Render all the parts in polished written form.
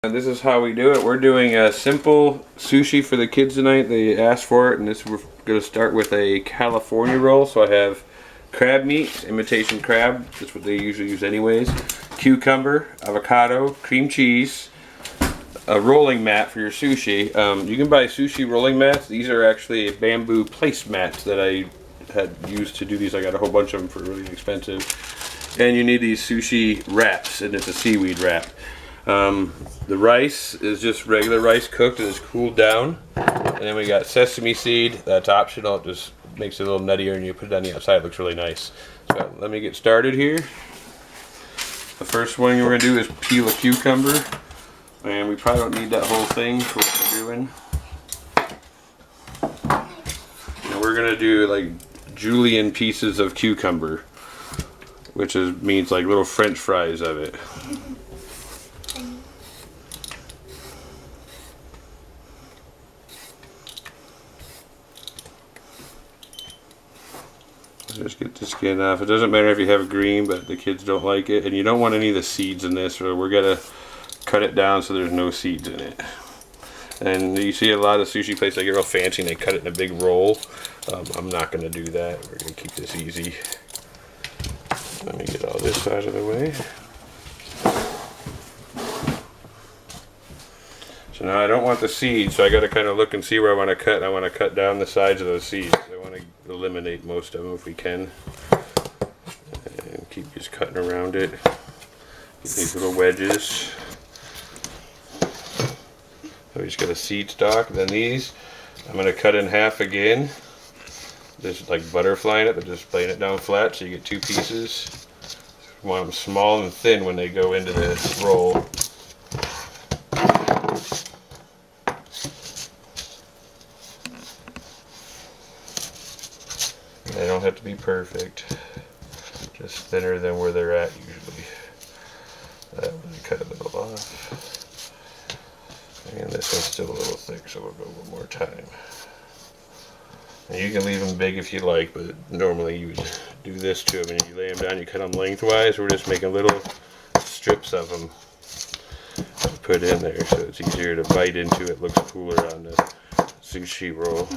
And this is how we do it. We're doing a simple sushi for the kids tonight. They asked for it, and we're going to start with a California roll. So I have crab meat, imitation crab. That's what they usually use anyways. Cucumber, avocado, cream cheese, a rolling mat for your sushi. You can buy sushi rolling mats. These are actually bamboo placemats that I had used to do these. I got a whole bunch of them for really inexpensive. And you need these sushi wraps, and it's a seaweed wrap. The rice is just regular rice cooked and it's cooled down. And then we got sesame seed. That's optional. It just makes it a little nuttier, and you put it on the outside. It looks really nice. So let me get started here. The first one we're going to do is peel a cucumber. And we probably don't need that whole thing for what we're doing. And we're going to do like julienne pieces of cucumber, which means like little French fries of it. Just get the skin off. It doesn't matter if you have green, but the kids don't like it. And you don't want any of the seeds in this, so we're going to cut it down so there's no seeds in it. And you see a lot of sushi places, they get real fancy and they cut it in a big roll. I'm not going to do that. We're going to keep this easy. Let me get all this out of the way. So now I don't want the seeds, so I got to kind of look and see where I want to cut. I want to cut down the sides of those seeds. I want to eliminate most of them if we can. And keep just cutting around it. Get these little wedges. So we just got a seed stalk. Then these, I'm going to cut in half again. Just like butterflying it, but just laying it down flat so you get two pieces. You want them small and thin when they go into the roll. They don't have to be perfect, just thinner than where they're at usually. That one I cut a little off. And this one's still a little thick, so we'll go one more time. And you can leave them big if you like, but normally you would do this to them, and you lay them down, you cut them lengthwise. We're just making little strips of them to put in there, so it's easier to bite into. It looks cooler on the sushi roll.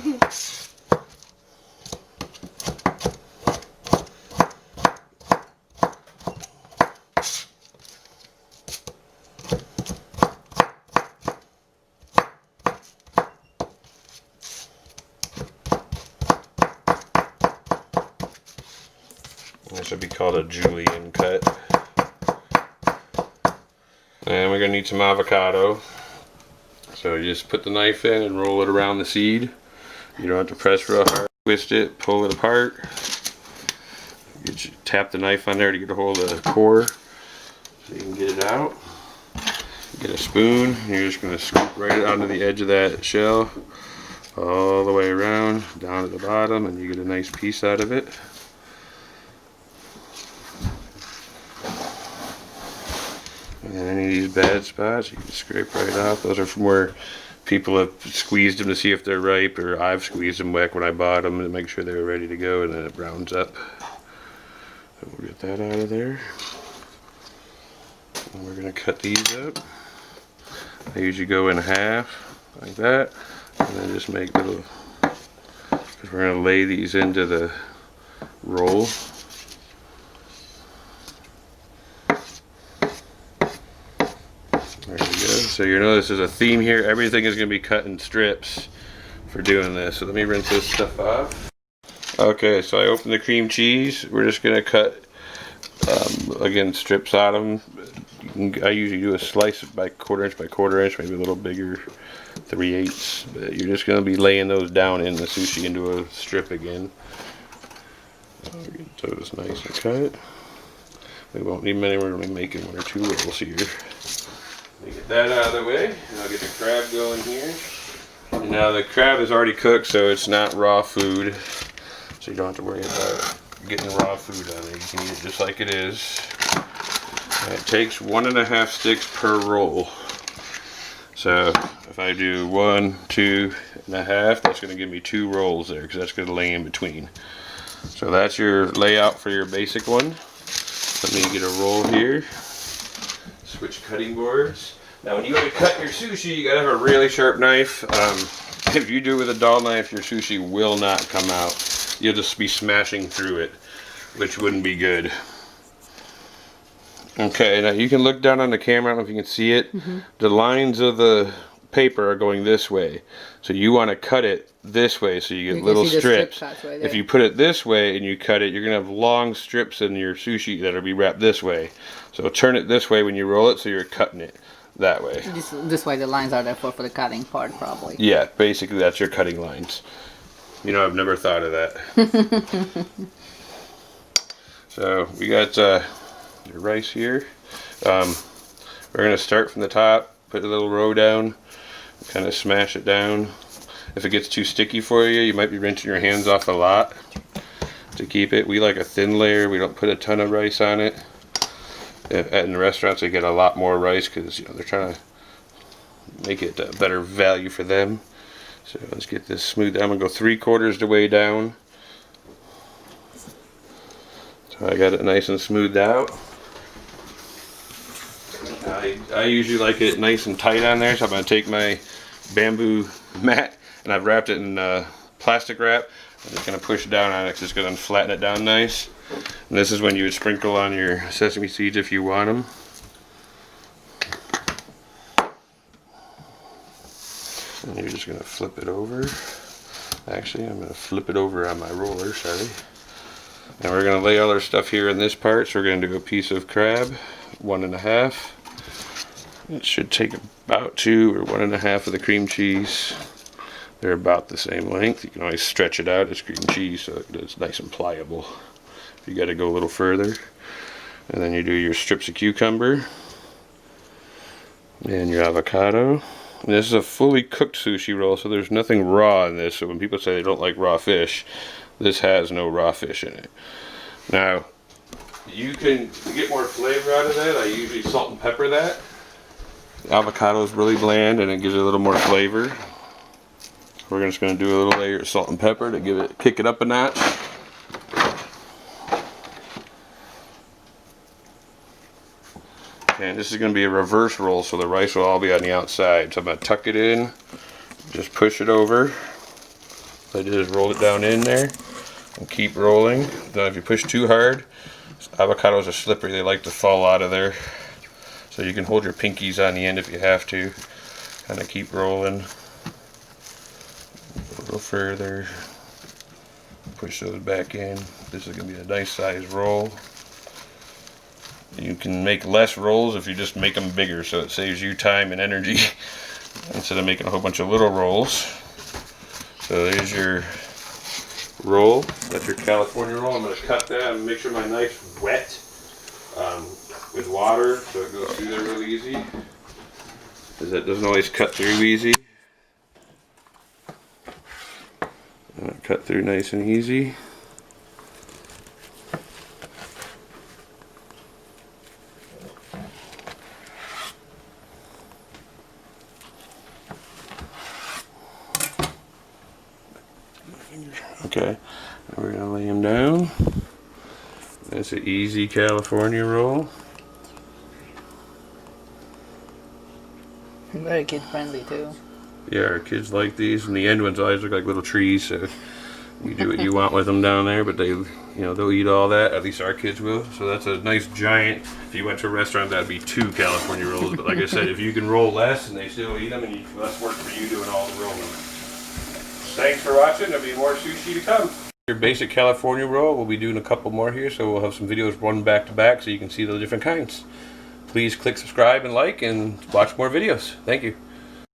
This would be called a julienne cut. And we're going to need some avocado. So you just put the knife in and roll it around the seed. You don't have to press real hard. Twist it, pull it apart. Tap the knife on there to get a hold of the core so you can get it out. Get a spoon. You're just going to scoop right onto the edge of that shell all the way around down to the bottom, and you get a nice piece out of it. And any of these bad spots, you can scrape right off. Those are from where people have squeezed them to see if they're ripe, or I've squeezed them back when I bought them to make sure they were ready to go, and then it browns up. So we'll get that out of there. And we're going to cut these up. I usually go in half, like that, and then just make little, because we're going to lay these into the roll. There we go. So you notice there's a theme here. Everything is going to be cut in strips for doing this. So let me rinse this stuff off. Okay, so I opened the cream cheese. We're just going to cut, again, strips out of them. I usually do a slice by quarter inch by quarter inch, maybe a little bigger, 3/8. But you're just going to be laying those down in the sushi into a strip again. Get those nice and cut. We won't need many. We're going to be making one or two rolls here. Let me get that out of the way, and I'll get the crab going here. And now the crab is already cooked, so it's not raw food. So you don't have to worry about getting raw food on it. You can eat it just like it is. And it takes 1.5 sticks per roll. So if I do 1, 2.5, that's going to give me 2 rolls there, because that's going to lay in between. So that's your layout for your basic one. Let me get a roll here. Switch cutting boards. Now when you go to cut your sushi, you gotta have a really sharp knife. If you do it with a dull knife, your sushi will not come out. You'll just be smashing through it, which wouldn't be good. Okay, now you can look down on the camera, I don't know if you can see it. The lines of the paper are going this way. So you want to cut it this way so you get little strips. Right, if you put it this way and you cut it, you're going to have long strips in your sushi that'll be wrapped this way. So turn it this way when you roll it so you're cutting it that way. This way the lines are there for the cutting part probably. Yeah, basically that's your cutting lines. You know, I've never thought of that. So we got your rice here. We're going to start from the top, put a little row down, kind of smash it down. If it gets too sticky for you, you might be rinsing your hands off a lot to keep it. We like a thin layer. We don't put a ton of rice on it. In the restaurants, they get a lot more rice because you know they're trying to make it a better value for them. So let's get this smooth. I'm gonna go 3/4 the way down. So I got it nice and smoothed out. I usually like it nice and tight on there, so I'm gonna take my bamboo mat and I've wrapped it in plastic wrap. I'm just going to push down on it because it's going to flatten it down nice. And this is when you would sprinkle on your sesame seeds if you want them. And you're just going to flip it over. Actually, I'm going to flip it over on my roller, sorry. And we're going to lay all our stuff here in this part. So we're going to do a piece of crab, 1 1/2. It should take about 2 or 1 1/2 of the cream cheese. They're about the same length. You can always stretch it out. It's cream cheese, so it's nice and pliable. You got to go a little further. And then you do your strips of cucumber and your avocado. And this is a fully cooked sushi roll, so there's nothing raw in this. So when people say they don't like raw fish, this has no raw fish in it. Now, you can get more flavor out of that. I usually salt and pepper that. The avocado is really bland and it gives it a little more flavor. We're just going to do a little layer of salt and pepper to kick it up a notch. And this is going to be a reverse roll, so the rice will all be on the outside. So I'm going to tuck it in, just push it over. I just roll it down in there and keep rolling. Then if you push too hard, avocados are slippery, they like to fall out of there. So you can hold your pinkies on the end if you have to. Kind of keep rolling. A little further, push those back in. This is going to be a nice size roll. You can make less rolls if you just make them bigger, so it saves you time and energy instead of making a whole bunch of little rolls. So there's your roll. That's your California roll. I'm going to cut that and make sure my knife's wet with water so it goes through there really easy, because it doesn't always cut through easy. Cut through nice and easy. Okay, we're going to lay them down. That's an easy California roll. Very kid friendly too. Yeah, our kids like these, and the end ones always look like little trees, so you do what you want with them down there, but they, you know, they'll eat all that. At least our kids will. So that's a nice giant. If you went to a restaurant, that'd be 2 California rolls. But like I said, if you can roll less and they still eat them, and less work for you doing all the rolling. Thanks for watching. There'll be more sushi to come. Your basic California roll. We'll be doing a couple more here, so we'll have some videos run back to back so you can see the different kinds. Please click subscribe and like and watch more videos. Thank you.